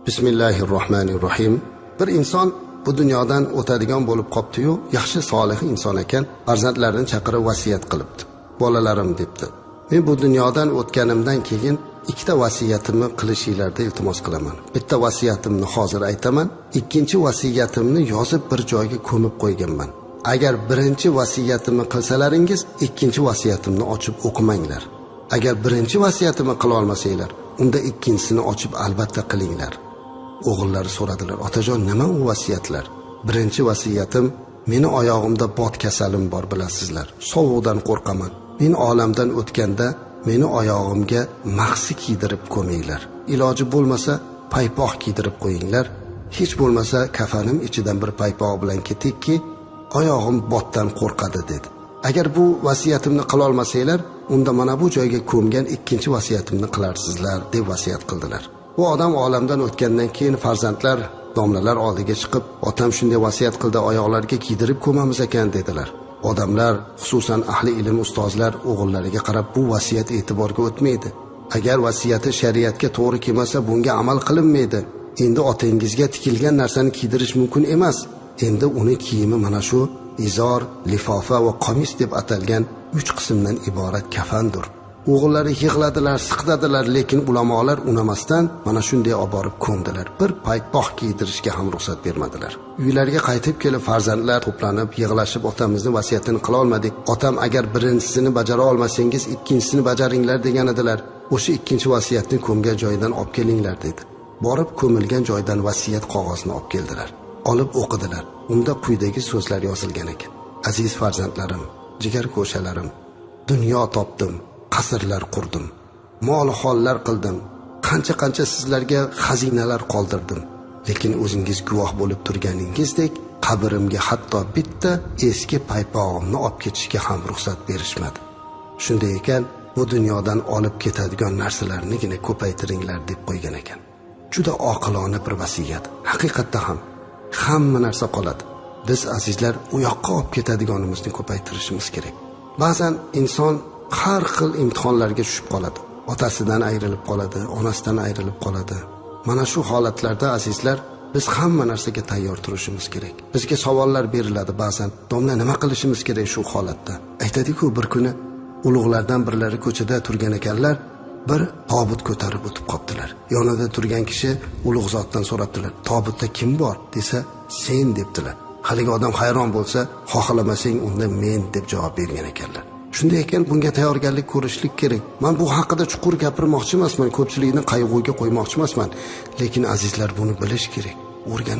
Bismillahirrohmanirrohim. Bir inson bu dunyodan o'tadigan bo'lib qopti-yu, yaxshi solih inson ekan, farzandlarini chaqirib vasiyat qilibdi. Bolalarim debdi. Men bu dunyodan o'tganimdan keyin ikkita vasiyatimni qilishinglarni iltimos qilaman. Bitta vasiyatimni hozir aytaman, ikkinchi vasiyatimni yozib bir joyga ko'mib qo'yganman. Agar birinchi vasiyatimni qilsalaringiz, ikkinchi vasiyatimni ochib o'qimanglar. Agar birinchi vasiyatimni qila olmasanglar, unda ikkinchisini ochib albatta qilinglar. O'g'illari so'radilar: "Otajon, nima u vasiyatlar?" Birinchi vasiyatim: meni oyog'imda bot kasalim bor, bilasizlar. Sovuqdan qo'rqaman. Men olamdan o'tganda meni oyog'imga mahsi kiydirib ko'minglar. Iloji bo'lmasa paypoq kiydirib qo'yinglar. Hech bo'lmasa kafanim ichidan bir paypoq bilan ketikki, oyog'im botdan qo'rqadi dedi. Agar bu vasiyatimni qila olmasanglar, unda mana bu joyga ko'mgan ikkinchi vasiyatimni qilarsizlar deb vasiyat qildilar. Bu odam olamdan o'tgandan keyin farzandlar, domlalar oldiga chiqib, "Otam shunday vasiyat qildi, oyoqlarga kiydirib ko'mamiz ekan" dedilar. Odamlar, xususan ahli ilm ustozlar o'g'illariga qarab, bu vasiyat e'tiborga o'tmaydi. Agar vasiyati shariatga to'g'ri kelmasa, bunga amal qilinmaydi. Endi otangizga tikilgan narsani kiydirish mumkin emas. Endi uni kiyimi mana shu izor, lifofa va qomis deb atalgan 3 qismdan iborat kafandir. O'g'illari yig'ladilar, siqdadilar, lekin ulamolar unamasdan mana shunday olib borib ko'mdilar. Bir paypoq kiydirishga ham ruxsat bermadilar. Uylariga qaytib kelib farzandlar to'planib, yig'lashib, "Otamizni vasiyatini qila olmadik. Otam agar birinchisini bajara olmasangiz, ikkinchisini bajaringlar" degan edilar. O'sha ikkinchi vasiyatni ko'mgan joyidan olib kelinglar dedi. Borib ko'milgan joydan vasiyat qog'ozini olib keldilar. Olib o'qidilar. Unda quyidagi so'zlar yozilgan ekan: "Aziz farzandlarim, jigar ko'shalarim, dunyo topdim, qasrlar qurdim, mol hollar qildim, qancha sizlarga xazinalar qoldirdim. Lekin o'zingiz guvoh bo'lib turganingizdek, qabrimga hatto bitta eski paypog'imni olib ketishga ham ruxsat berishmadi. Shunday ekan, bu dunyodan olib ketadigan narsalarnigina ko'paytiringlar" deb qo'ygan ekan. Juda oqilona bir vasiyat. Haqiqatda ham hamma narsa qoladi. Biz azizlar u yoqqa olib ketadiganimizni ko'paytirishimiz kerak. Ba'zan inson har xil imtihonlarga tushib qoladi. Otasidan ayrilib qoladi, onasidan ayrilib qoladi. Mana shu holatlarda azizlar, biz hamma narsaga tayyor turishimiz kerak. Bizga savollar beriladi ba'zan. "Domla, nima qilishimiz kerak shu holatda?" Aytadi-ku, bir kuni ulug'lardan birlari ko'chada turgan ekanlar, bir tobut ko'tarib o'tib qoptilar. Yonida turgan kishi ulug' zotdan so'rabdilar: "Tobutda kim bor?" desa, "Sen" debdilar. Haligi odam hayron bo'lsa, "Xohlamasang unda men" deb javob bergan ekanlar. Shunday ekan, bunga tayyorgarlik ko'rishlik kerak. Men bu haqida chuqur gapirmoqchi emasman, ko'pchilikni qayg'uga qo'ymoqchi emasman, lekin azizlar buni bilish kerak, o'rganish